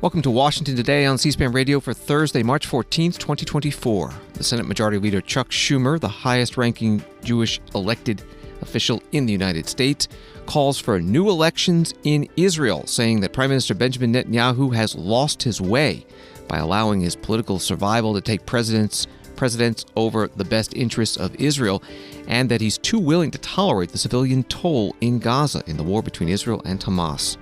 Welcome to Washington Today on C-SPAN Radio for Thursday, March 14th, 2024. The Senate Majority Leader Chuck Schumer, the highest-ranking Jewish elected official in the United States, calls for new elections in Israel, saying that Prime Minister Benjamin Netanyahu has lost his way by allowing his political survival to take precedence over the best interests of Israel, and that he's too willing to tolerate the civilian toll in Gaza in the war between Israel and Hamas.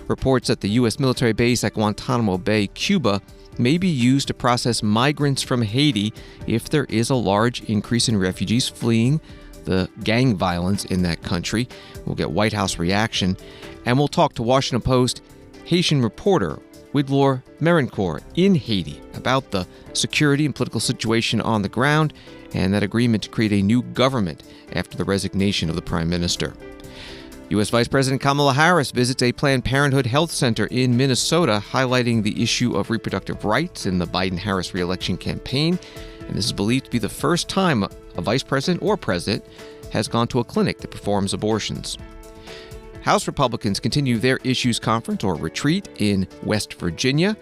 Reports that the U.S. military base at Guantanamo Bay, Cuba, may be used to process migrants from Haiti if there is a large increase in refugees fleeing the gang violence in that country. We'll get White House reaction, and we'll talk to Washington Post Haitian reporter Widlore Merancourt in Haiti about the security and political situation on the ground and that agreement to create a new government after the resignation of the Prime Minister. U.S. Vice President Kamala Harris visits a Planned Parenthood health center in Minnesota, highlighting the issue of reproductive rights in the Biden-Harris reelection campaign. And this is believed to be the first time a vice president or president has gone to a clinic that performs abortions. House Republicans continue their issues conference or retreat in West Virginia.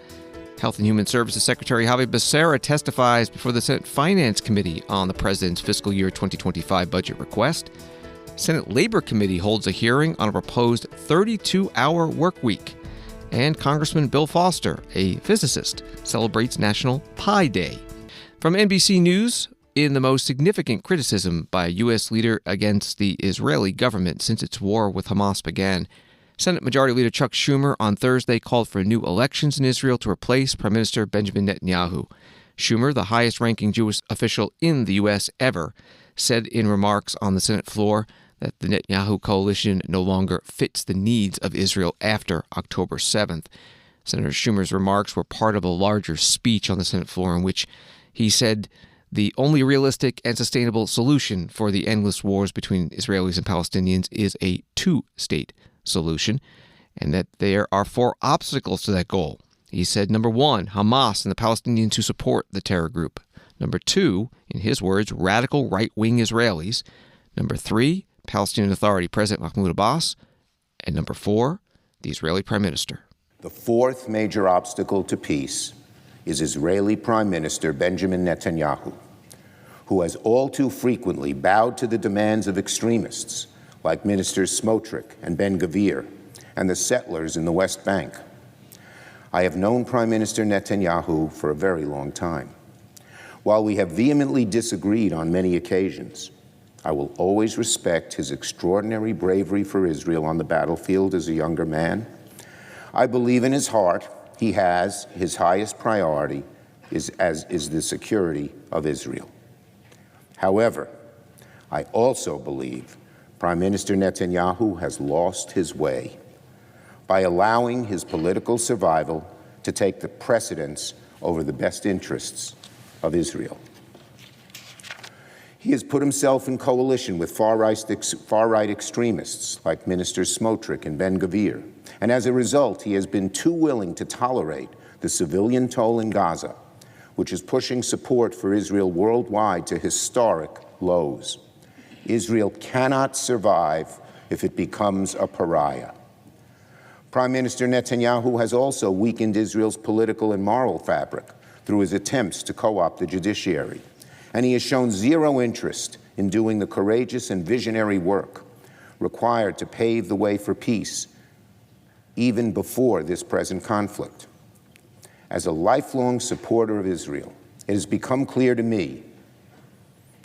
Health and Human Services Secretary Javier Becerra testifies before the Senate Finance Committee on the president's fiscal year 2025 budget request. Senate Labor Committee holds a hearing on a proposed 32-hour work week. And Congressman Bill Foster, a physicist, celebrates National Pi Day. From NBC News, in the most significant criticism by a U.S. leader against the Israeli government since its war with Hamas began, Senate Majority Leader Chuck Schumer on Thursday called for new elections in Israel to replace Prime Minister Benjamin Netanyahu. Schumer, the highest-ranking Jewish official in the U.S. ever, said in remarks on the Senate floor that the Netanyahu coalition no longer fits the needs of Israel after October 7th. Senator Schumer's remarks were part of a larger speech on the Senate floor in which he said the only realistic and sustainable solution for the endless wars between Israelis and Palestinians is a two-state solution, and that there are four obstacles to that goal. He said, number one, Hamas and the Palestinians who support the terror group. Number two, in his words, radical right-wing Israelis. Number three, Palestinian Authority President Mahmoud Abbas. And number four, the Israeli Prime Minister. The fourth major obstacle to peace is Israeli Prime Minister Benjamin Netanyahu, who has all too frequently bowed to the demands of extremists like Ministers Smotrich and Ben-Gvir and the settlers in the West Bank. I have known Prime Minister Netanyahu for a very long time. While we have vehemently disagreed on many occasions, I will always respect his extraordinary bravery for Israel on the battlefield as a younger man. I believe in his heart he has his highest priority is the security of Israel. However, I also believe Prime Minister Netanyahu has lost his way by allowing his political survival to take the precedence over the best interests of Israel. He has put himself in coalition with far-right extremists like Ministers Smotrich and Ben-Gvir, and as a result, he has been too willing to tolerate the civilian toll in Gaza, which is pushing support for Israel worldwide to historic lows. Israel cannot survive if it becomes a pariah. Prime Minister Netanyahu has also weakened Israel's political and moral fabric through his attempts to co-opt the judiciary, and he has shown zero interest in doing the courageous and visionary work required to pave the way for peace, even before this present conflict. As a lifelong supporter of Israel, it has become clear to me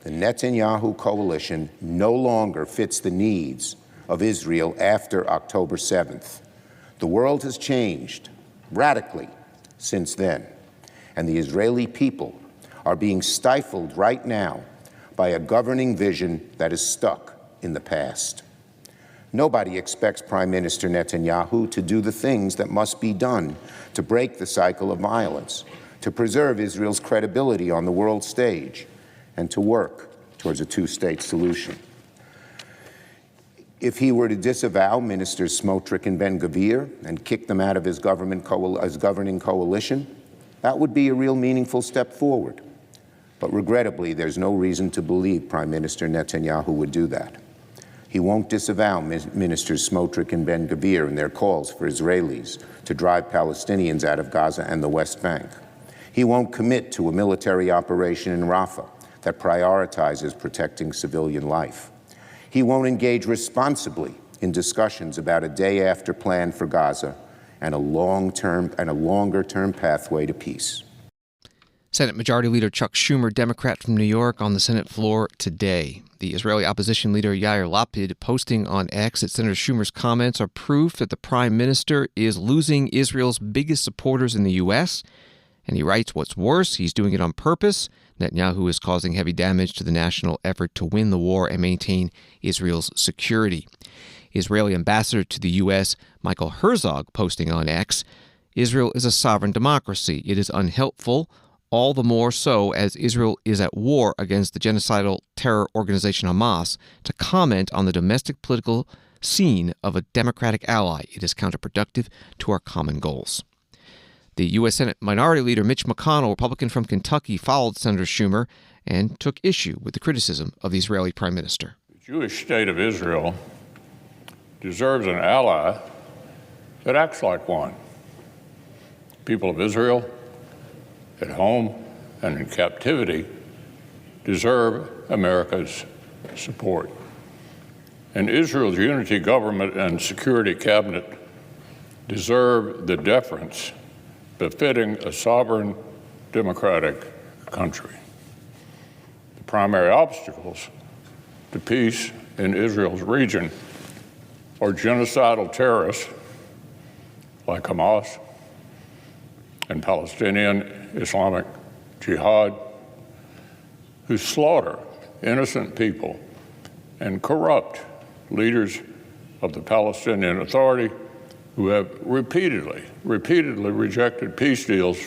the Netanyahu coalition no longer fits the needs of Israel after October 7th. The world has changed radically since then, and the Israeli people are being stifled right now by a governing vision that is stuck in the past. Nobody expects Prime Minister Netanyahu to do the things that must be done to break the cycle of violence, to preserve Israel's credibility on the world stage, and to work towards a two-state solution. If he were to disavow Ministers Smotrich and Ben-Gvir and kick them out of his governing coalition, that would be a real meaningful step forward. But regrettably, there's no reason to believe Prime Minister Netanyahu would do that. He won't disavow Ministers Smotrich and Ben-Gvir in their calls for Israelis to drive Palestinians out of Gaza and the West Bank. He won't commit to a military operation in Rafah that prioritizes protecting civilian life. He won't engage responsibly in discussions about a day-after plan for Gaza and a longer-term pathway to peace. Senate Majority Leader Chuck Schumer, Democrat from New York, on the Senate floor today. The Israeli opposition leader Yair Lapid posting on X that Senator Schumer's comments are proof that the Prime Minister is losing Israel's biggest supporters in the U.S., and he writes, what's worse, he's doing it on purpose. Netanyahu is causing heavy damage to the national effort to win the war and maintain Israel's security. Israeli ambassador to the U.S., Michael Herzog, posting on X, Israel is a sovereign democracy. It is unhelpful, all the more so as Israel is at war against the genocidal terror organization Hamas, to comment on the domestic political scene of a democratic ally. It is counterproductive to our common goals. The U.S. Senate Minority Leader Mitch McConnell, Republican from Kentucky, followed Senator Schumer and took issue with the criticism of the Israeli Prime Minister. The Jewish state of Israel deserves an ally that acts like one. People of Israel, at home and in captivity, deserve America's support. And Israel's unity government and security cabinet deserve the deference befitting a sovereign, democratic country. The primary obstacles to peace in Israel's region are genocidal terrorists like Hamas and Palestinian Islamic Jihad, who slaughter innocent people and corrupt leaders of the Palestinian Authority, who have repeatedly rejected peace deals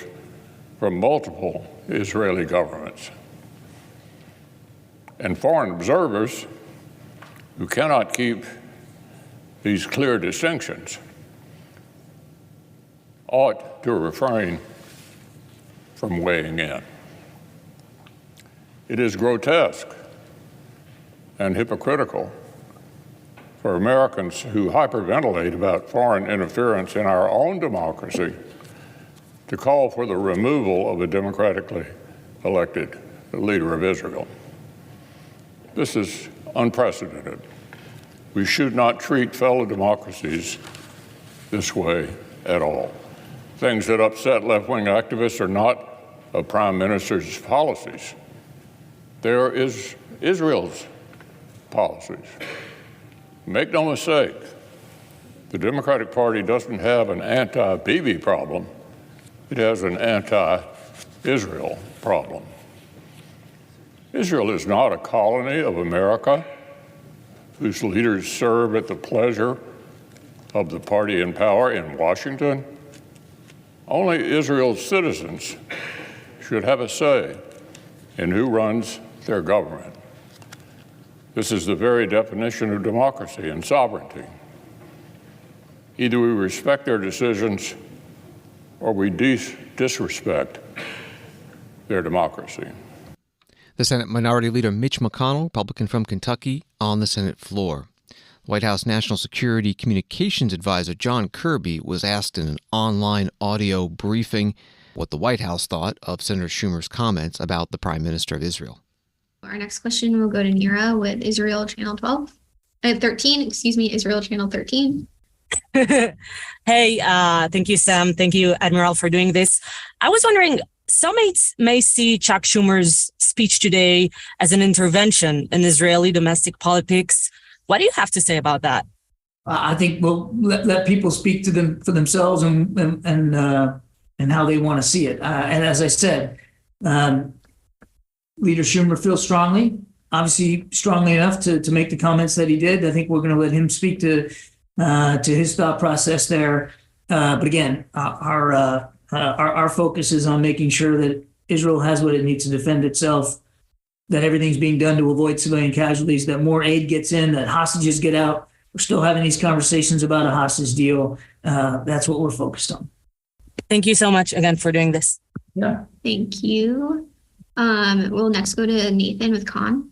from multiple Israeli governments. And foreign observers who cannot keep these clear distinctions ought to refrain from weighing in. It is grotesque and hypocritical for Americans who hyperventilate about foreign interference in our own democracy to call for the removal of a democratically elected leader of Israel. This is unprecedented. We should not treat fellow democracies this way at all. Things that upset left-wing activists are not a prime minister's policies. There is Israel's policies. Make no mistake, the Democratic Party doesn't have an anti-Bibi problem. It has an anti-Israel problem. Israel is not a colony of America whose leaders serve at the pleasure of the party in power in Washington. Only Israel's citizens should have a say in who runs their government. This is the very definition of democracy and sovereignty. Either we respect their decisions or we disrespect their democracy. The Senate Minority Leader Mitch McConnell, Republican from Kentucky, on the Senate floor. White House National Security Communications Advisor John Kirby was asked in an online audio briefing what the White House thought of Senator Schumer's comments about the Prime Minister of Israel. Our next question will go to Nira with Israel Channel 13, Israel Channel 13. Hey, thank you, Sam. Thank you, Admiral, for doing this. I was wondering, some may see Chuck Schumer's speech today as an intervention in Israeli domestic politics. What do you have to say about that? I think we'll let people speak to them for themselves and how they want to see it. And as I said, Leader Schumer feels strongly, obviously strongly enough to make the comments that he did. I think we're going to let him speak to his thought process there. But again, our focus is on making sure that Israel has what it needs to defend itself, that everything's being done to avoid civilian casualties, that more aid gets in, that hostages get out. We're still having these conversations about a hostage deal. That's what we're focused on. Thank you so much again for doing this. Yeah. Thank you. We'll next go to Nathan with Khan.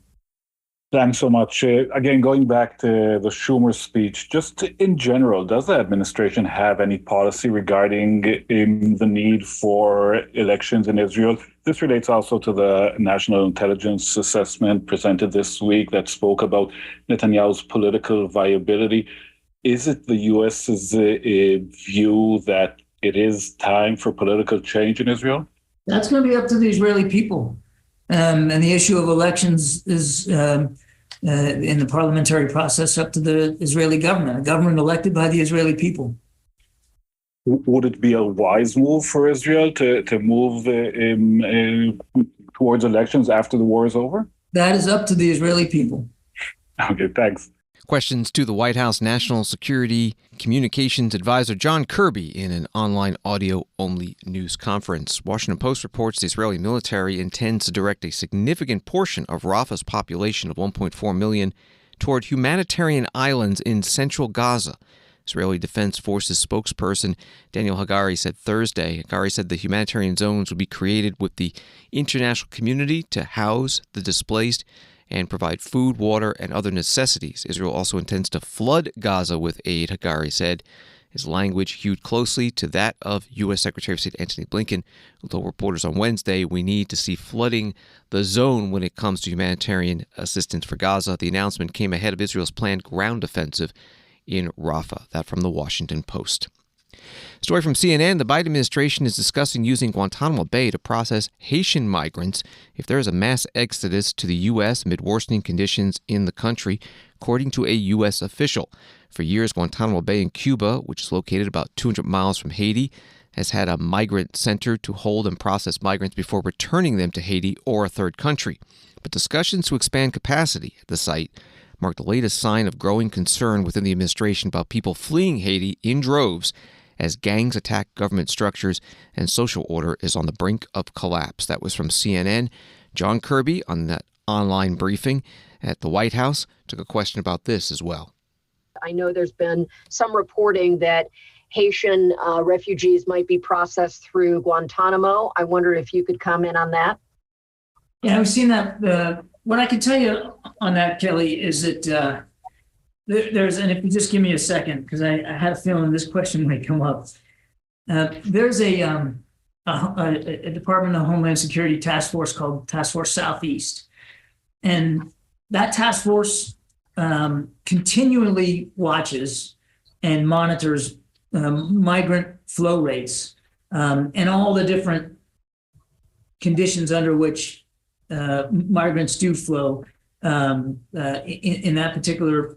Thanks so much. Again, going back to the Schumer speech, just in general, does the administration have any policy regarding the need for elections in Israel? This relates also to the National Intelligence Assessment presented this week that spoke about Netanyahu's political viability. Is it the U.S.'s view that it is time for political change in Israel? That's going to be up to the Israeli people. And the issue of elections is in the parliamentary process up to the Israeli government, a government elected by the Israeli people. Would it be a wise move for Israel to move towards elections after the war is over? That is up to the Israeli people. Okay, thanks. Questions to the White House National Security Communications Advisor John Kirby in an online audio-only news conference. Washington Post reports the Israeli military intends to direct a significant portion of Rafah's population of 1.4 million toward humanitarian islands in central Gaza. Israeli Defense Forces spokesperson Daniel Hagari said Thursday. Hagari said the humanitarian zones would be created with the international community to house the displaced and provide food, water, and other necessities. Israel also intends to flood Gaza with aid, Hagari said. His language hewed closely to that of U.S. Secretary of State Antony Blinken, who told reporters on Wednesday, "We need to see flooding the zone when it comes to humanitarian assistance for Gaza." The announcement came ahead of Israel's planned ground offensive in Rafah. That from the Washington Post. Story from CNN. The Biden administration is discussing using Guantanamo Bay to process Haitian migrants if there is a mass exodus to the U.S. amid worsening conditions in the country, according to a U.S. official. For years, Guantanamo Bay in Cuba, which is located about 200 miles from Haiti, has had a migrant center to hold and process migrants before returning them to Haiti or a third country. But discussions to expand capacity at the site mark the latest sign of growing concern within the administration about people fleeing Haiti in droves as gangs attack government structures and social order is on the brink of collapse. That was from CNN. John Kirby on that online briefing at the White House took a question about this as well. I know there's been some reporting that Haitian refugees might be processed through Guantanamo. I wonder if you could comment on that. Yeah, I've seen that. What I can tell you on that, Kelly, is that there's, and if you just give me a second, because I had a feeling this question might come up. There's a Department of Homeland Security task force called Task Force Southeast. And that task force continually watches and monitors migrant flow rates and all the different conditions under which migrants do flow in that particular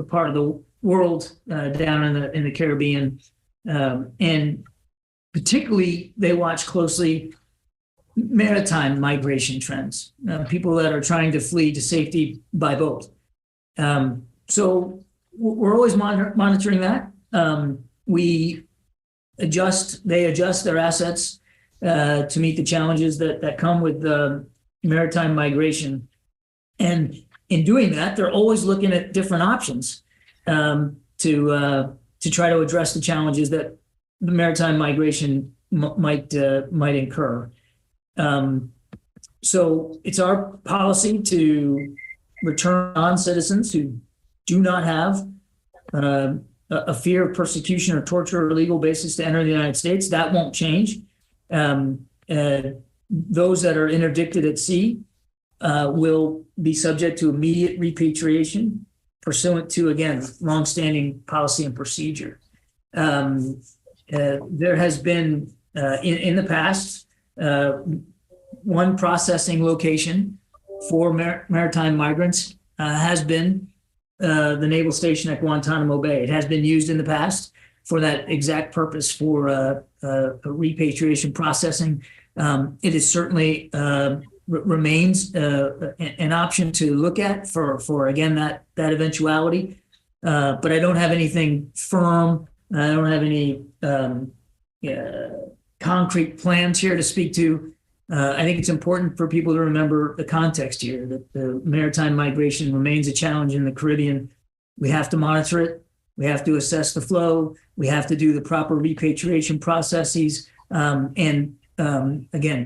part of the world down in the Caribbean. And particularly, they watch closely maritime migration trends, people that are trying to flee to safety by boat. So we're always monitoring that. They adjust their assets to meet the challenges that come with maritime migration. And in doing that, they're always looking at different options to try to address the challenges that the maritime migration might incur. So it's our policy to return non-citizens who do not have a fear of persecution or torture or legal basis to enter the United States. That won't change. Those that are interdicted at sea will be subject to immediate repatriation pursuant to, again, longstanding policy and procedure. There has been, in the past, one processing location for maritime migrants has been the naval station at Guantanamo Bay. It has been used in the past for that exact purpose for repatriation processing. It is certainly remains an option to look at for again that eventuality. But I don't have anything firm. I don't have any concrete plans here to speak to. I think it's important for people to remember the context here, that the maritime migration remains a challenge in the Caribbean. We have to monitor it. We have to assess the flow. We have to do the proper repatriation processes. Again,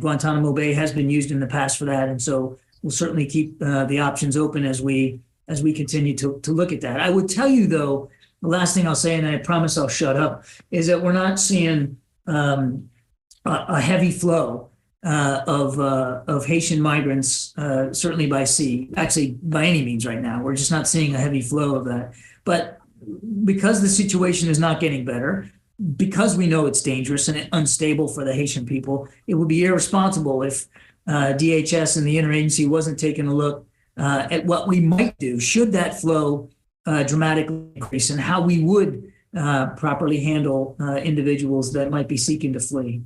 Guantanamo Bay has been used in the past for that. And so we'll certainly keep the options open as we continue to look at that. I would tell you, though, the last thing I'll say, and I promise I'll shut up, is that we're not seeing a heavy flow of Haitian migrants, certainly by sea, actually by any means right now. We're just not seeing a heavy flow of that. But because the situation is not getting better, because we know it's dangerous and unstable for the Haitian people, it would be irresponsible if DHS and the interagency wasn't taking a look at what we might do should that flow dramatically increase and how we would properly handle individuals that might be seeking to flee.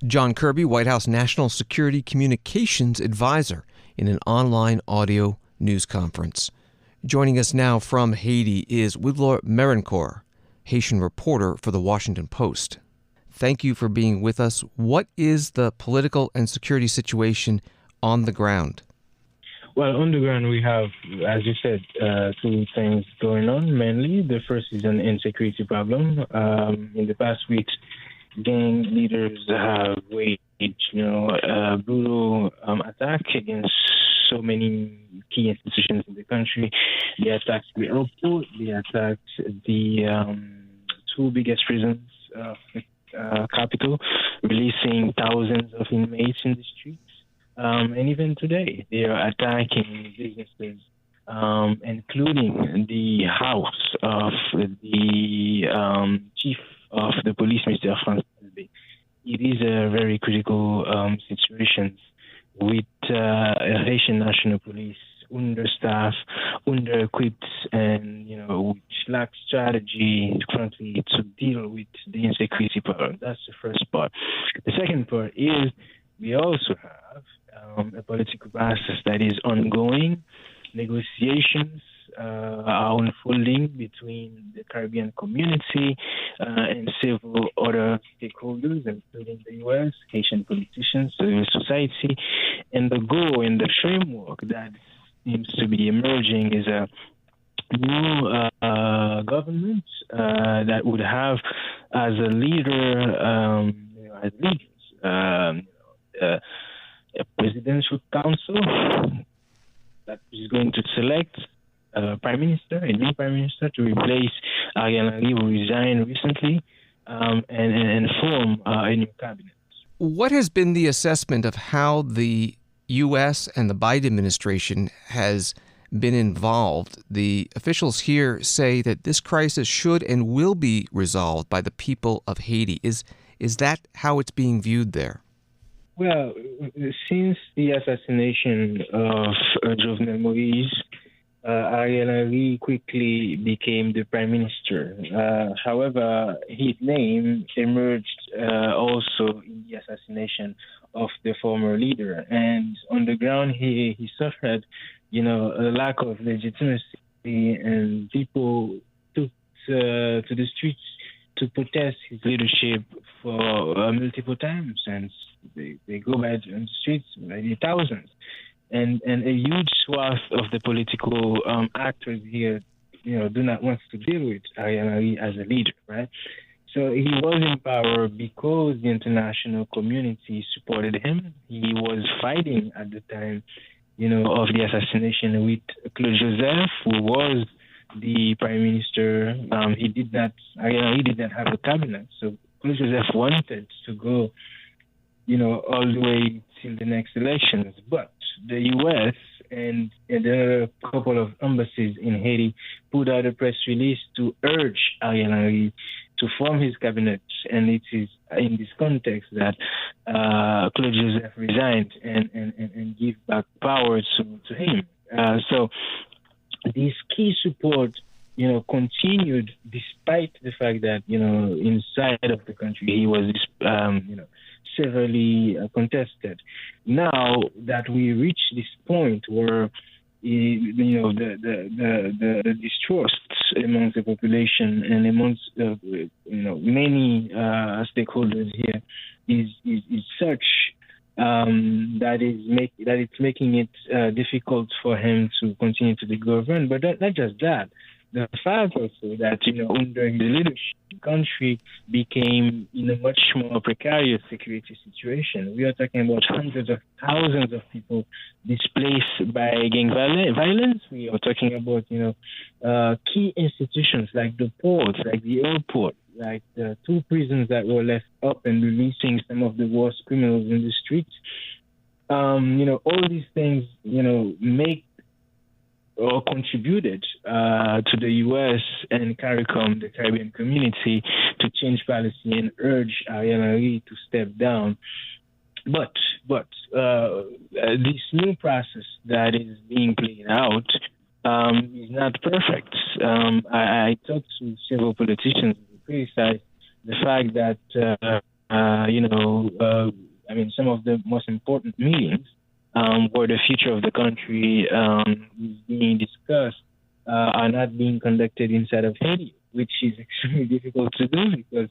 John Kirby, White House National Security Communications Advisor, in an online audio news conference. Joining us now from Haiti is Widlore Merancourt, Haitian reporter for The Washington Post. Thank you for being with us. What is the political and security situation on the ground? Well, on the ground, we have, as you said, two things going on mainly. The first is an insecurity problem. In the past weeks, gang leaders have waged, brutal attack against so many key institutions in the country. They attacked the airport. They attacked the two biggest prisons of the capital, releasing thousands of inmates in the streets. And even today, they are attacking businesses, including the house of the chief of the police, Mr. Francois. It is a very critical situation with Haitian National Police understaffed, under-equipped, and which lack strategy, frankly, to deal with the insecurity problem. That's the first part. The second part is we also have a political process that is ongoing. Negotiations are unfolding between the Caribbean community and several other stakeholders, including the U.S., Haitian politicians, civil society. And the goal and the framework that seems to be emerging is a new government that would have as a leader, a presidential council that is going to select a new prime minister to replace Ariel Henry, who resigned recently, and form a new cabinet. What has been the assessment of how the U.S. and the Biden administration has been involved? The officials here say that this crisis should and will be resolved by the people of Haiti. Is that how it's being viewed there? Well, since the assassination of Jovenel Moïse, Ariel Henry quickly became the prime minister. However, his name emerged also in the assassination of the former leader. And on the ground, he suffered, a lack of legitimacy, and people took to the streets to protest his leadership for multiple times, and they go by on the streets by the thousands. And a huge swath of the political actors here, do not want to deal with Ariel Henry as a leader, right? So he was in power because the international community supported him. He was fighting at the time, of the assassination with Claude Joseph, who was the prime minister. Ariel Henry did not have a cabinet, so Claude Joseph wanted to go, all the way till the next elections. But the U.S. and a couple of embassies in Haiti put out a press release to urge Ariel Henry to form his cabinet, and it is in this context that Claude Joseph resigned and give back power to him. So this key support, continued despite the fact that, inside of the country he was, severely contested. Now that we reach this point where the distrust amongst the population and amongst many stakeholders here is such that it's making it difficult for him to continue to be governed. But not just that. The fact also that, under the leadership country became in a much more precarious security situation. We are talking about hundreds of thousands of people displaced by gang violence. We are talking about, key institutions like the ports, like the airport, like the 2 prisons that were left up and releasing some of the worst criminals in the streets. All these things, make or contributed to the U.S. and CARICOM, the Caribbean community, to change policy and urge Ariel Henry to step down. But this new process that is being played out is not perfect. I talked to several politicians who criticized the fact that, some of the most important meetings where the future of the country is being discussed are not being conducted inside of Haiti, which is extremely difficult to do because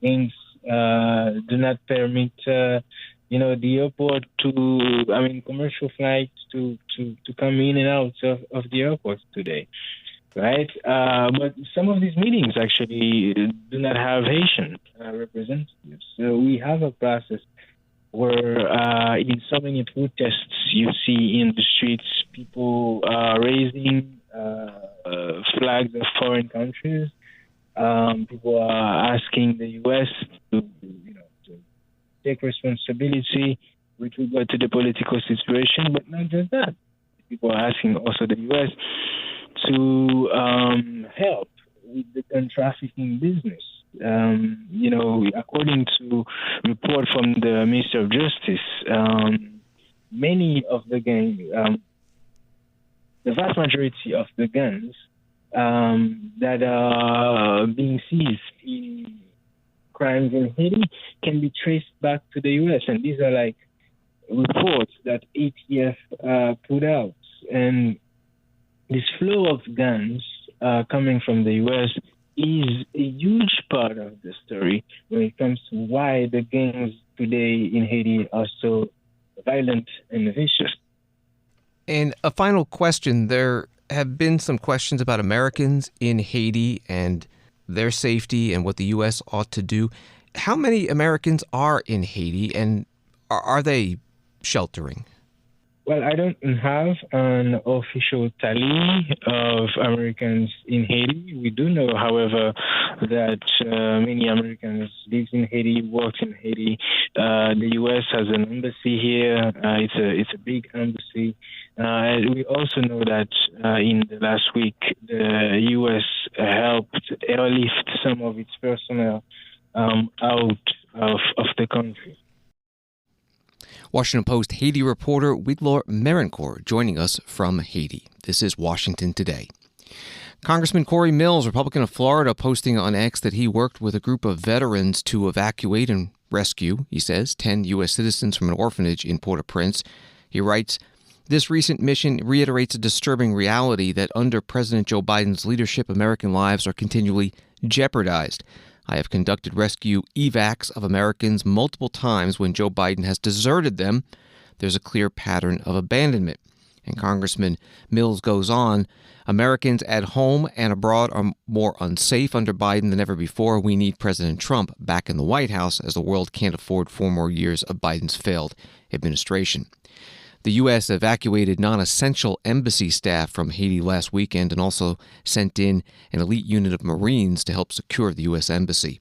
gangs do not permit, the airport commercial flights to come in and out of the airport today, right? But some of these meetings actually do not have Haitian representatives. So we have a process where in so many protests you see in the streets people raising flags of foreign countries. People are asking the U.S. to take responsibility with regard to the political situation, but not just that. People are asking also the U.S. to help with the gun trafficking business. According to report from the Minister of Justice, many of the gangs, the vast majority of the guns that are being seized in crimes in Haiti can be traced back to the U.S. And these are like reports that ATF put out. And this flow of guns coming from the U.S. is a huge part of the story when it comes to why the gangs today in Haiti are so violent and vicious. And a final question. There have been some questions about Americans in Haiti and their safety and what the U.S. ought to do. How many Americans are in Haiti, and are they sheltering? Well, I don't have an official tally of Americans in Haiti. We do know, however, that many Americans live in Haiti, work in Haiti. The U.S. has an embassy here. It's a big embassy. We also know that in the last week, the U.S. helped airlift some of its personnel out of the country. Washington Post Haiti reporter Widlore Merancourt joining us from Haiti. This is Washington Today. Congressman Corey Mills, Republican of Florida, posting on X that he worked with a group of veterans to evacuate and rescue, he says, 10 U.S. citizens from an orphanage in Port-au-Prince. He writes, "This recent mission reiterates a disturbing reality that under President Joe Biden's leadership, American lives are continually jeopardized. I have conducted rescue evacs of Americans multiple times when Joe Biden has deserted them. There's a clear pattern of abandonment." And Congressman Mills goes on, "Americans at home and abroad are more unsafe under Biden than ever before. We need President Trump back in the White House as the world can't afford 4 more years of Biden's failed administration." The U.S. evacuated non-essential embassy staff from Haiti last weekend and also sent in an elite unit of Marines to help secure the U.S. embassy.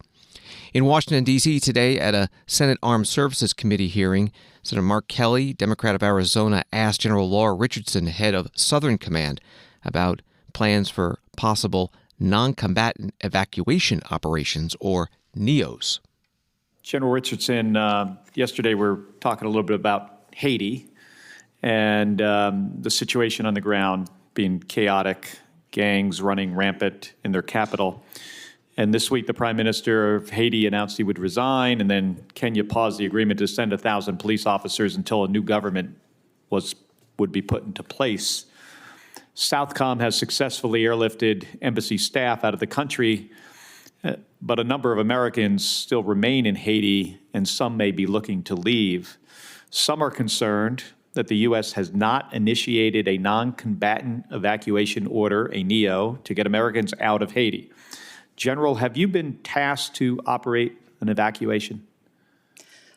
In Washington, D.C. today at a Senate Armed Services Committee hearing, Senator Mark Kelly, Democrat of Arizona, asked General Laura Richardson, head of Southern Command, about plans for possible non-combatant evacuation operations, or NEOs. General Richardson, yesterday we were talking a little bit about Haiti and the situation on the ground being chaotic, gangs running rampant in their capital. And this week, the Prime Minister of Haiti announced he would resign, and then Kenya paused the agreement to send 1,000 police officers until a new government would be put into place. Southcom has successfully airlifted embassy staff out of the country, but a number of Americans still remain in Haiti, and some may be looking to leave. Some are concerned that the U.S. has not initiated a non-combatant evacuation order, a NEO, to get Americans out of Haiti. General, have you been tasked to operate an evacuation?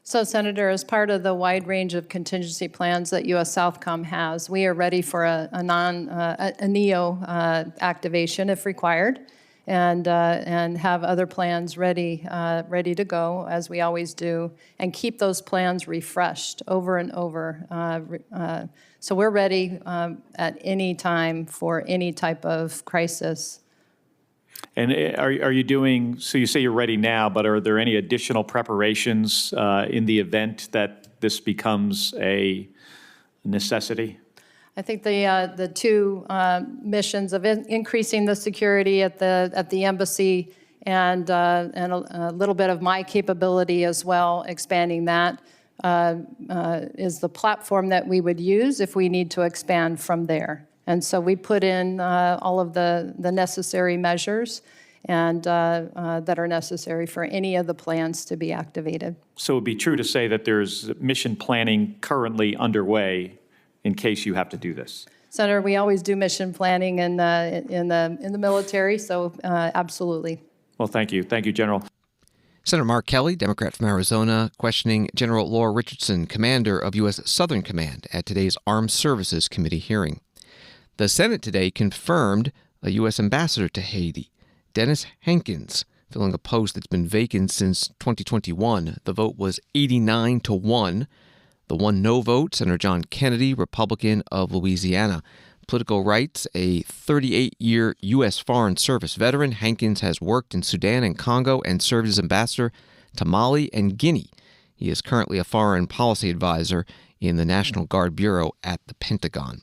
So, Senator, as part of the wide range of contingency plans that U.S. Southcom has, we are ready for a NEO activation if required, and have other plans ready to go, as we always do, and keep those plans refreshed over and over. So we're ready at any time for any type of crisis. And are you doing, so you say you're ready now, but are there any additional preparations in the event that this becomes a necessity? I think the two missions of increasing the security at the embassy and a little bit of my capability as well, expanding that, is the platform that we would use if we need to expand from there. And so we put in all of the necessary measures and that are necessary for any of the plans to be activated. So it would be true to say that there's mission planning currently underway in case you have to do this. Senator, we always do mission planning in the military, so absolutely. Well, thank you. Thank you, General. Senator Mark Kelly, Democrat from Arizona, questioning General Laura Richardson, commander of U.S. Southern Command, at today's Armed Services Committee hearing. The Senate today confirmed a U.S. ambassador to Haiti, Dennis Hankins, filling a post that's been vacant since 2021. The vote was 89-1. The one no vote, Senator John Kennedy, Republican of Louisiana. Political rights, a 38-year U.S. Foreign Service veteran, Hankins has worked in Sudan and Congo and served as ambassador to Mali and Guinea. He is currently a foreign policy advisor in the National Guard Bureau at the Pentagon.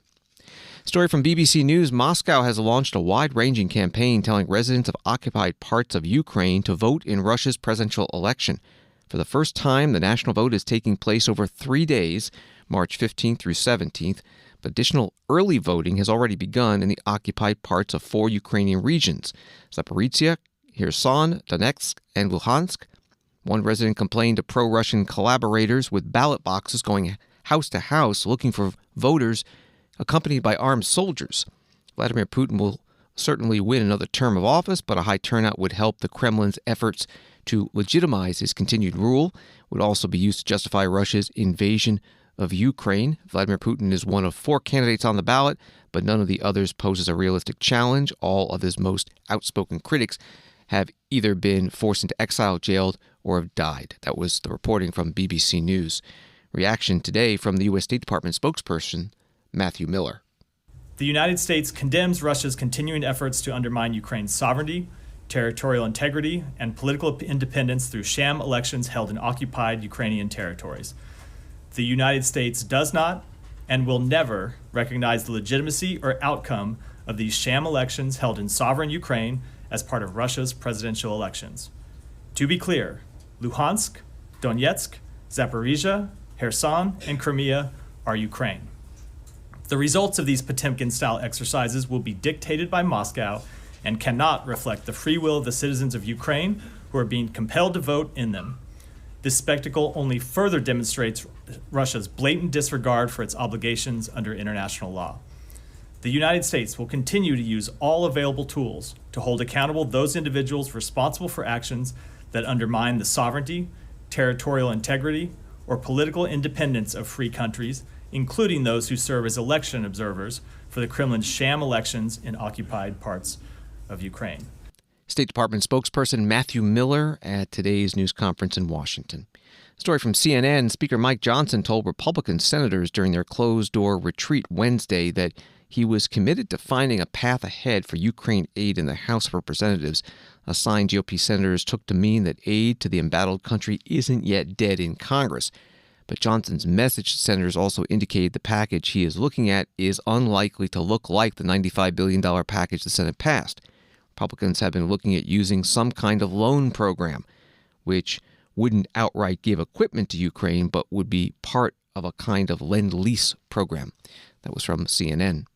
Story from BBC News, Moscow has launched a wide-ranging campaign telling residents of occupied parts of Ukraine to vote in Russia's presidential election. For the first time, the national vote is taking place over 3 days, March 15th through 17th, but additional early voting has already begun in the occupied parts of 4 Ukrainian regions, Zaporizhia, Kherson, Donetsk, and Luhansk. One resident complained to pro-Russian collaborators with ballot boxes going house to house looking for voters accompanied by armed soldiers. Vladimir Putin will certainly win another term of office, but a high turnout would help the Kremlin's efforts to legitimize his continued rule. It would also be used to justify Russia's invasion of Ukraine. Vladimir Putin is one of 4 candidates on the ballot, but none of the others poses a realistic challenge. All of his most outspoken critics have either been forced into exile, jailed, or have died. That was the reporting from BBC News. Reaction today from the U.S. State Department spokesperson, Matthew Miller. The United States condemns Russia's continuing efforts to undermine Ukraine's sovereignty, territorial integrity, and political independence through sham elections held in occupied Ukrainian territories. The United States does not and will never recognize the legitimacy or outcome of these sham elections held in sovereign Ukraine as part of Russia's presidential elections. To be clear, Luhansk, Donetsk, Zaporizhia, Kherson, and Crimea are Ukraine. The results of these Potemkin-style exercises will be dictated by Moscow and cannot reflect the free will of the citizens of Ukraine who are being compelled to vote in them. This spectacle only further demonstrates Russia's blatant disregard for its obligations under international law. The United States will continue to use all available tools to hold accountable those individuals responsible for actions that undermine the sovereignty, territorial integrity, or political independence of free countries, including those who serve as election observers for the Kremlin's sham elections in occupied parts of Ukraine. State Department spokesperson Matthew Miller at today's news conference in Washington. Story from CNN, Speaker Mike Johnson told Republican senators during their closed-door retreat Wednesday that he was committed to finding a path ahead for Ukraine aid in the House of Representatives, a sign GOP senators took to mean that aid to the embattled country isn't yet dead in Congress. But Johnson's message to senators also indicated the package he is looking at is unlikely to look like the $95 billion package the Senate passed. Republicans have been looking at using some kind of loan program, which wouldn't outright give equipment to Ukraine, but would be part of a kind of lend-lease program. That was from CNN.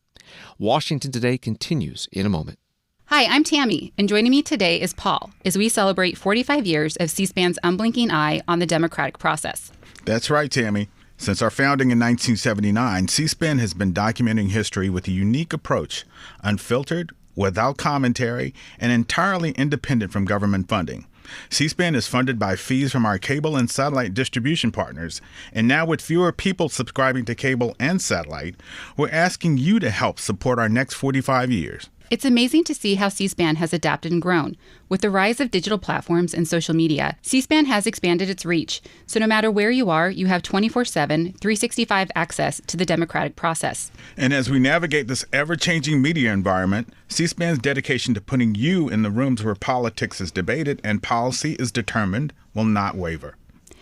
Washington Today continues in a moment. Hi, I'm Tammy, and joining me today is Paul as we celebrate 45 years of C-SPAN's unblinking eye on the democratic process. That's right, Tammy. Since our founding in 1979, C-SPAN has been documenting history with a unique approach, unfiltered, without commentary, and entirely independent from government funding. C-SPAN is funded by fees from our cable and satellite distribution partners, and now with fewer people subscribing to cable and satellite, we're asking you to help support our next 45 years. It's amazing to see how C-SPAN has adapted and grown. With the rise of digital platforms and social media, C-SPAN has expanded its reach. So no matter where you are, you have 24/7, 365 access to the democratic process. And as we navigate this ever-changing media environment, C-SPAN's dedication to putting you in the rooms where politics is debated and policy is determined will not waver.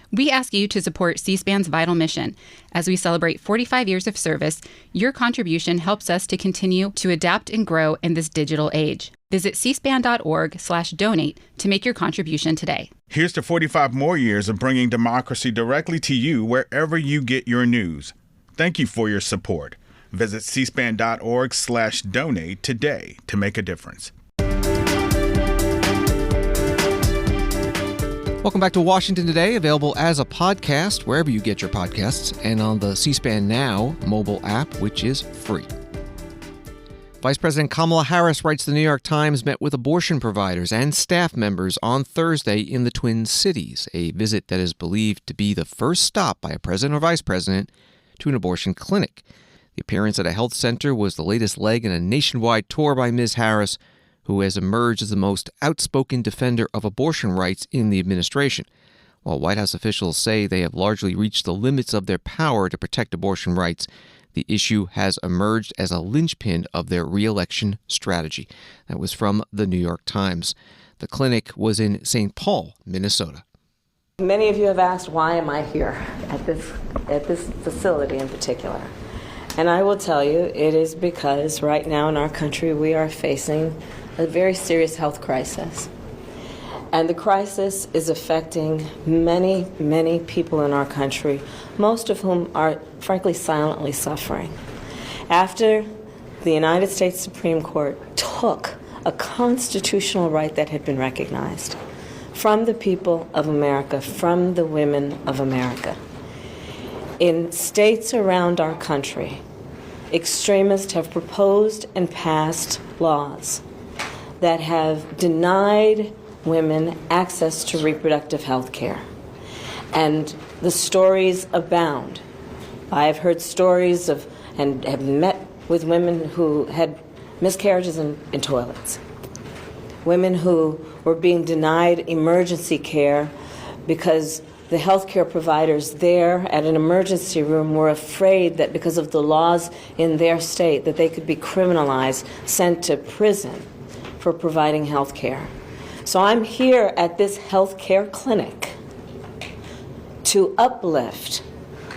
We ask you to support C-SPAN's vital mission. As we celebrate 45 years of service, your contribution helps us to continue to adapt and grow in this digital age. Visit cspan.org/donate to make your contribution today. Here's to 45 more years of bringing democracy directly to you wherever you get your news. Thank you for your support. Visit cspan.org/donate today to make a difference. Welcome back to Washington Today, available as a podcast wherever you get your podcasts and on the C-SPAN Now mobile app, which is free. Vice President Kamala Harris, writes the New York Times, met with abortion providers and staff members on Thursday in the Twin Cities, a visit that is believed to be the first stop by a president or vice president to an abortion clinic. The appearance at a health center was the latest leg in a nationwide tour by Ms. Harris, who has emerged as the most outspoken defender of abortion rights in the administration. While White House officials say they have largely reached the limits of their power to protect abortion rights, the issue has emerged as a linchpin of their reelection strategy. That was from the New York Times. The clinic was in St. Paul, Minnesota. Many of you have asked, why am I here at this facility in particular? And I will tell you, it is because right now in our country we are facing a very serious health crisis. And the crisis is affecting many, many people in our country, most of whom are, frankly, silently suffering. After the United States Supreme Court took a constitutional right that had been recognized from the people of America, from the women of America, in states around our country, extremists have proposed and passed laws that have denied women access to reproductive health care. And the stories abound. I've heard stories of and have met with women who had miscarriages in toilets, women who were being denied emergency care because the healthcare providers there at an emergency room were afraid that because of the laws in their state that they could be criminalized, sent to prison for providing health care. So I'm here at this health care clinic to uplift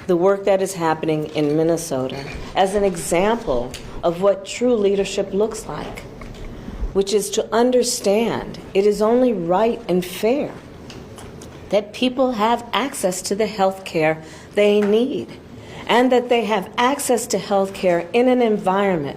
the work that is happening in Minnesota as an example of what true leadership looks like, which is to understand it is only right and fair that people have access to the health care they need, and that they have access to health care in an environment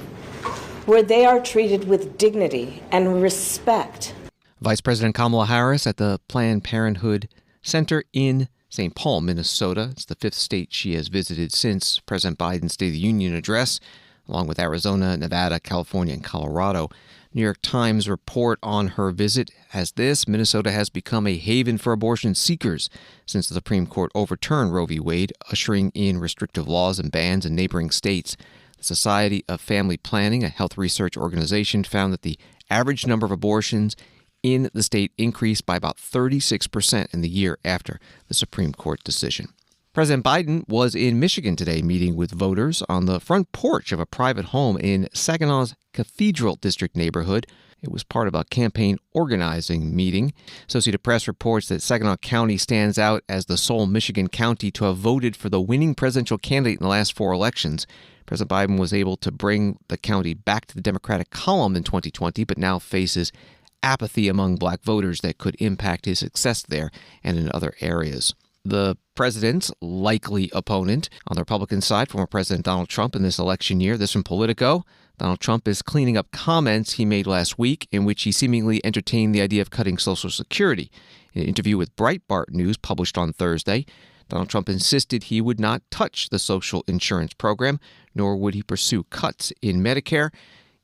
where they are treated with dignity and respect. Vice President Kamala Harris at the Planned Parenthood Center in St. Paul, Minnesota. It's the fifth state she has visited since President Biden's State of the Union address, along with Arizona, Nevada, California, and Colorado. New York Times report on her visit has this: Minnesota has become a haven for abortion seekers since the Supreme Court overturned Roe v. Wade, ushering in restrictive laws and bans in neighboring states. The Society of Family Planning, a health research organization, found that the average number of abortions in the state increased by about 36% in the year after the Supreme Court decision. President Biden was in Michigan today meeting with voters on the front porch of a private home in Saginaw's Cathedral District neighborhood. It was part of a campaign organizing meeting. Associated Press reports that Saginaw County stands out as the sole Michigan county to have voted for the winning presidential candidate in the last four elections. President Biden was able to bring the county back to the Democratic column in 2020, but now faces apathy among black voters that could impact his success there and in other areas. The president's likely opponent on the Republican side, former President Donald Trump, in this election year. This from Politico. Donald Trump is cleaning up comments he made last week in which he seemingly entertained the idea of cutting Social Security. In an interview with Breitbart News published on Thursday, Donald Trump insisted he would not touch the social insurance program, nor would he pursue cuts in Medicare.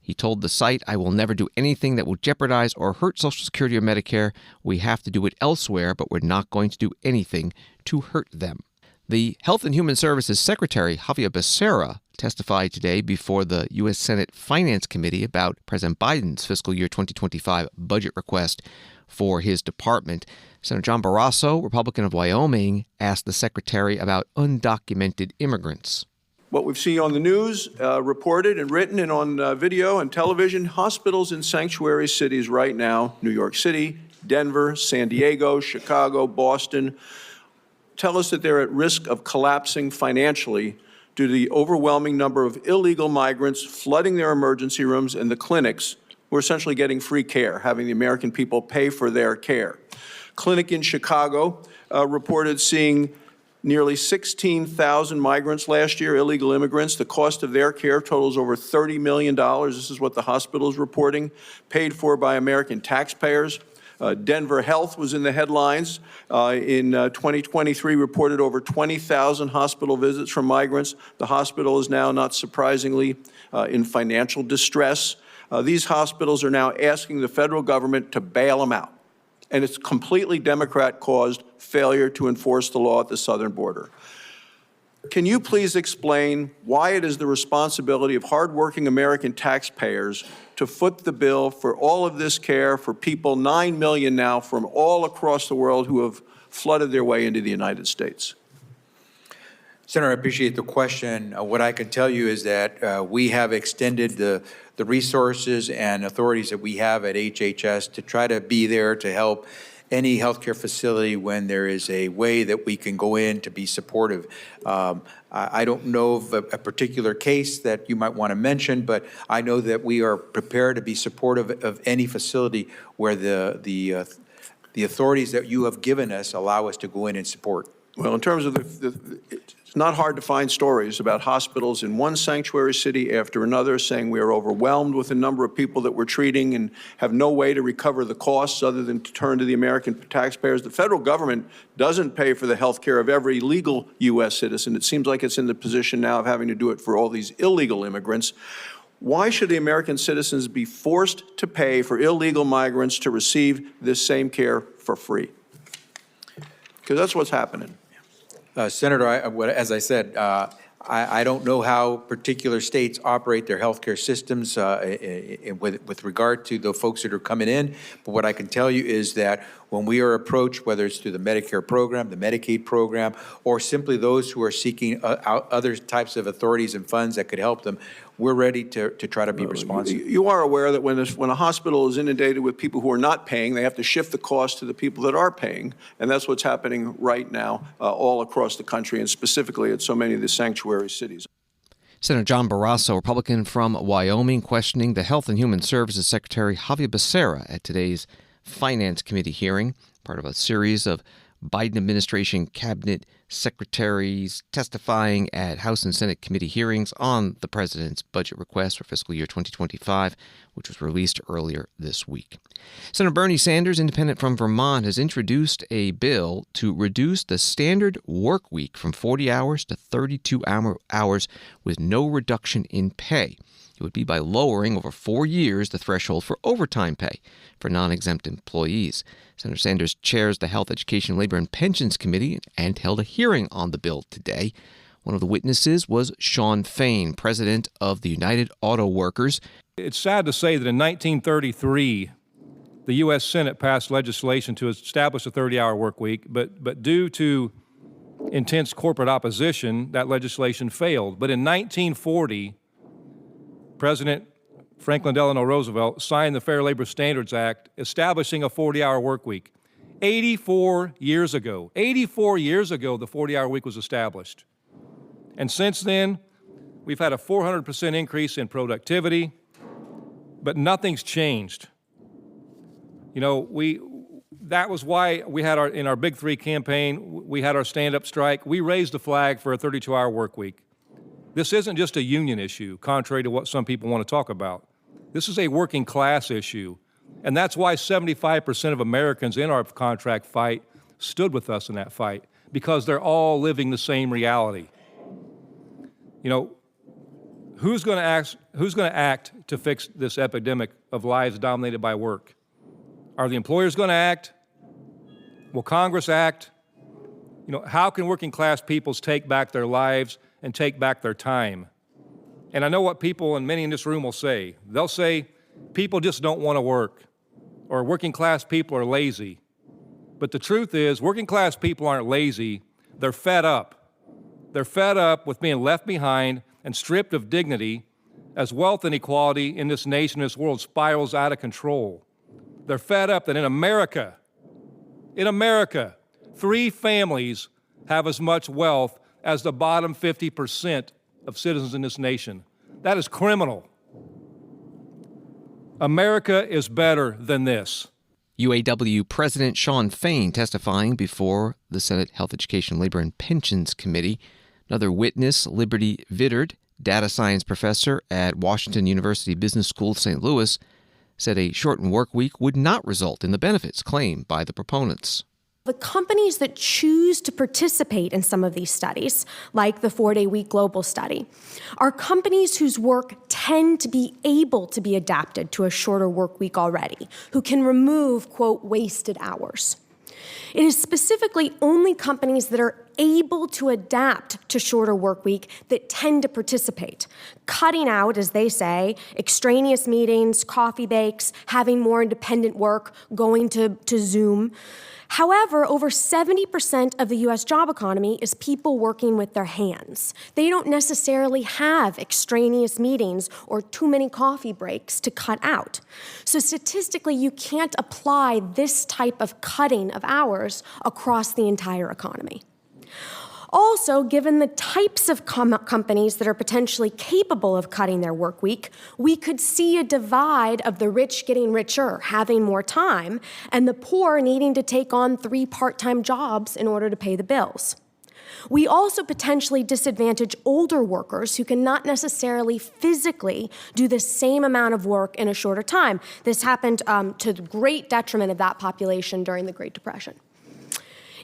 He told the site, "I will never do anything that will jeopardize or hurt Social Security or Medicare. We have to do it elsewhere, but we're not going to do anything to hurt them." The Health and Human Services Secretary, Javier Becerra, testified today before the U.S. Senate Finance Committee about President Biden's fiscal year 2025 budget request for his department. Senator John Barrasso, Republican of Wyoming, asked the secretary about undocumented immigrants. What we've seen on the news, reported and written and on video and television, hospitals in sanctuary cities right now, New York City, Denver, San Diego, Chicago, Boston, tell us that they're at risk of collapsing financially due to the overwhelming number of illegal migrants flooding their emergency rooms and the clinics who are essentially getting free care, having the American people pay for their care. Clinic in Chicago reported seeing nearly 16,000 migrants last year, illegal immigrants. The cost of their care totals over $30 million. This is what the hospital is reporting, paid for by American taxpayers. Denver Health was in the headlines in 2023, reported over 20,000 hospital visits from migrants. The hospital is now, not surprisingly, in financial distress. These hospitals are now asking the federal government to bail them out. And it's completely Democrat-caused failure to enforce the law at the southern border. Can you please explain why it is the responsibility of hardworking American taxpayers to foot the bill for all of this care for people, 9 million now, from all across the world who have flooded their way into the United States? Senator, I appreciate the question. What I can tell you is that we have extended the resources and authorities that we have at HHS to try to be there to help any healthcare facility when there is a way that we can go in to be supportive. I don't know of a particular case that you might want to mention, but I know that we are prepared to be supportive of any facility where the authorities that you have given us allow us to go in and support. Well, in terms of it's not hard to find stories about hospitals in one sanctuary city after another saying we are overwhelmed with the number of people that we're treating and have no way to recover the costs other than to turn to the American taxpayers. The federal government doesn't pay for the health care of every legal U.S. citizen. It seems like it's in the position now of having to do it for all these illegal immigrants. Why should the American citizens be forced to pay for illegal migrants to receive this same care for free? Because that's what's happening. Senator, as I said, I don't know how particular states operate their healthcare systems with regard to the folks that are coming in. But what I can tell you is that when we are approached, whether it's through the Medicare program, the Medicaid program, or simply those who are seeking other types of authorities and funds that could help them, we're ready to try to be responsive. You are aware that when a hospital is inundated with people who are not paying, they have to shift the cost to the people that are paying, and that's what's happening right now all across the country, and specifically at so many of the sanctuary cities. Senator John Barrasso, Republican from Wyoming, questioning the Health and Human Services Secretary Javier Becerra at today's Finance Committee hearing, part of a series of Biden administration cabinet secretaries testifying at House and Senate committee hearings on the president's budget request for fiscal year 2025, which was released earlier this week. Senator Bernie Sanders, independent from Vermont, has introduced a bill to reduce the standard work week from 40 hours to 32 hours with no reduction in pay. It would be by lowering over 4 years the threshold for overtime pay for non-exempt employees. Senator Sanders chairs the Health, Education, Labor, and Pensions Committee and held a hearing on the bill today. One of the witnesses was Shawn Fain, president of the United Auto Workers. It's sad to say that in 1933, the U.S. Senate passed legislation to establish a 30-hour work week, but due to intense corporate opposition, that legislation failed. But in 1940, President Franklin Delano Roosevelt signed the Fair Labor Standards Act, establishing a 40-hour work week. 84 years ago, the 40-hour week was established. And since then, we've had a 400% increase in productivity, but nothing's changed. You know, that was why we had in our Big Three campaign, we had our stand-up strike. We raised the flag for a 32-hour work week. This isn't just a union issue, contrary to what some people want to talk about. This is a working class issue, and that's why 75% of Americans in our contract fight stood with us in that fight, because they're all living the same reality. You know, who's going to act to fix this epidemic of lives dominated by work? Are the employers going to act? Will Congress act? How can working class peoples take back their lives and take back their time? And I know what people, and many in this room will say. They'll say, people just don't want to work, or working class people are lazy. But the truth is, working class people aren't lazy, they're fed up. They're fed up with being left behind and stripped of dignity as wealth inequality in this nation, this world spirals out of control. They're fed up that in America, 3 families have as much wealth as the bottom 50% of citizens in this nation. That is criminal. America is better than this. UAW President Shawn Fain testifying before the Senate Health, Education, Labor, and Pensions Committee. Another witness, Liberty Vittert, data science professor at Washington University Business School, St. Louis, said a shortened work week would not result in the benefits claimed by the proponents. The companies that choose to participate in some of these studies, like the 4-day week global study, are companies whose work tend to be able to be adapted to a shorter work week already, who can remove, quote, wasted hours. It is specifically only companies that are able to adapt to shorter work week that tend to participate, cutting out, as they say, extraneous meetings, coffee breaks, having more independent work, going to Zoom. However, over 70% of the U.S. job economy is people working with their hands. They don't necessarily have extraneous meetings or too many coffee breaks to cut out. So statistically, you can't apply this type of cutting of hours across the entire economy. Also, given the types of companies that are potentially capable of cutting their work week, we could see a divide of the rich getting richer, having more time, and the poor needing to take on 3 part-time jobs in order to pay the bills. We also potentially disadvantage older workers who cannot necessarily physically do the same amount of work in a shorter time. This happened to the great detriment of that population during the Great Depression.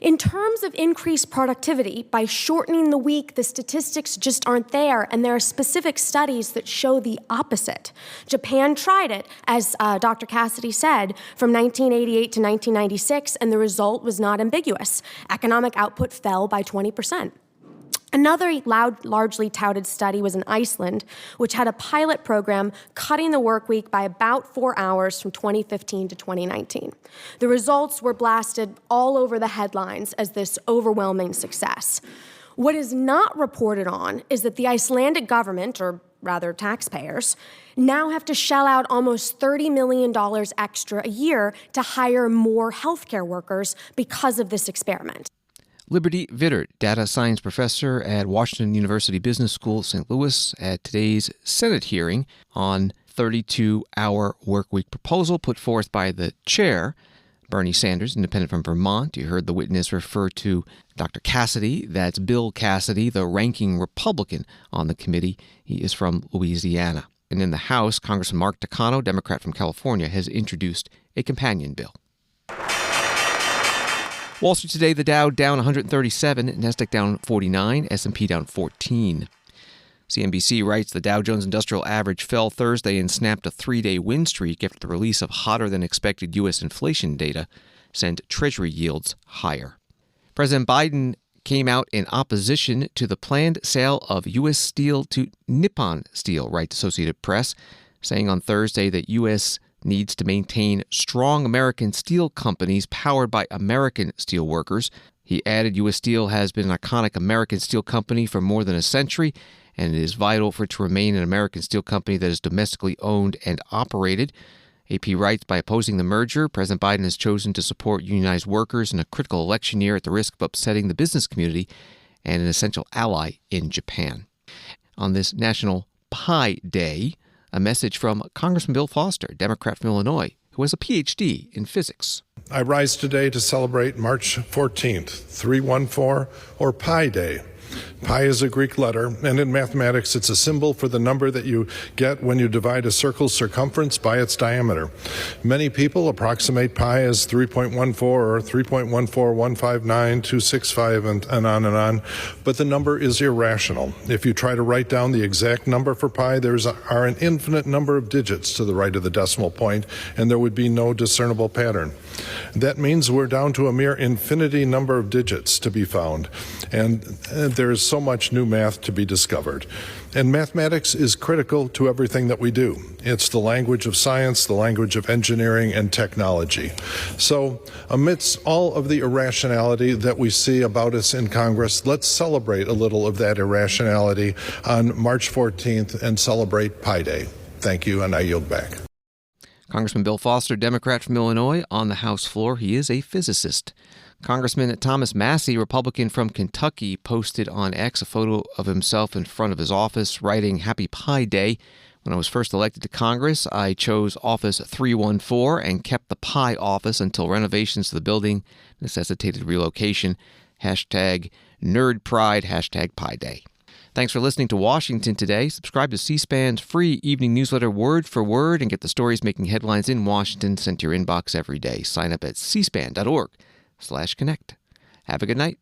In terms of increased productivity, by shortening the week, the statistics just aren't there, and there are specific studies that show the opposite. Japan tried it, as Dr. Cassidy said, from 1988 to 1996, and the result was not ambiguous. Economic output fell by 20%. Another largely touted study was in Iceland, which had a pilot program cutting the work week by about 4 hours from 2015 to 2019. The results were blasted all over the headlines as this overwhelming success. What is not reported on is that the Icelandic government, or rather taxpayers, now have to shell out almost $30 million extra a year to hire more healthcare workers because of this experiment. Liberty Vittert, data science professor at Washington University Business School, St. Louis, at today's Senate hearing on 32-hour workweek proposal put forth by the chair, Bernie Sanders, independent from Vermont. You heard the witness refer to Dr. Cassidy. That's Bill Cassidy, the ranking Republican on the committee. He is from Louisiana. And in the House, Congressman Mark Takano, Democrat from California, has introduced a companion bill. Wall Street today, the Dow down 137, Nasdaq down 49, S&P down 14. CNBC writes the Dow Jones Industrial Average fell Thursday and snapped a 3-day win streak after the release of hotter-than-expected U.S. inflation data sent Treasury yields higher. President Biden came out in opposition to the planned sale of U.S. steel to Nippon Steel, writes Associated Press, saying on Thursday that U.S. needs to maintain strong American steel companies powered by American steel workers. He added U.S. Steel has been an iconic American steel company for more than a century, and it is vital for it to remain an American steel company that is domestically owned and operated. AP writes, by opposing the merger, President Biden has chosen to support unionized workers in a critical election year at the risk of upsetting the business community and an essential ally in Japan. On this National Pie Day, a message from Congressman Bill Foster, Democrat from Illinois, who has a Ph.D. in physics. I rise today to celebrate March 14th, 314, or Pi Day, Pi is a Greek letter, and in mathematics, it's a symbol for the number that you get when you divide a circle's circumference by its diameter. Many people approximate pi as 3.14 or 3.14159.265 and on, but the number is irrational. If you try to write down the exact number for pi, there are an infinite number of digits to the right of the decimal point, and there would be no discernible pattern. That means we're down to a mere infinity number of digits to be found, and there is so much new math to be discovered. And mathematics is critical to everything that we do. It's the language of science, the language of engineering and technology. So, amidst all of the irrationality that we see about us in Congress, let's celebrate a little of that irrationality on March 14th and celebrate Pi Day. Thank you, and I yield back. Congressman Bill Foster, Democrat from Illinois, on the House floor. He is a physicist. Congressman Thomas Massie, Republican from Kentucky, posted on X a photo of himself in front of his office, writing, "Happy Pi Day. When I was first elected to Congress, I chose Office 314 and kept the Pi office until renovations to the building necessitated relocation. Hashtag Nerd Pride, hashtag Pi Day." Thanks for listening to Washington Today. Subscribe to C-SPAN's free evening newsletter Word for Word and get the stories making headlines in Washington sent to your inbox every day. Sign up at cspan.org/connect. Have a good night.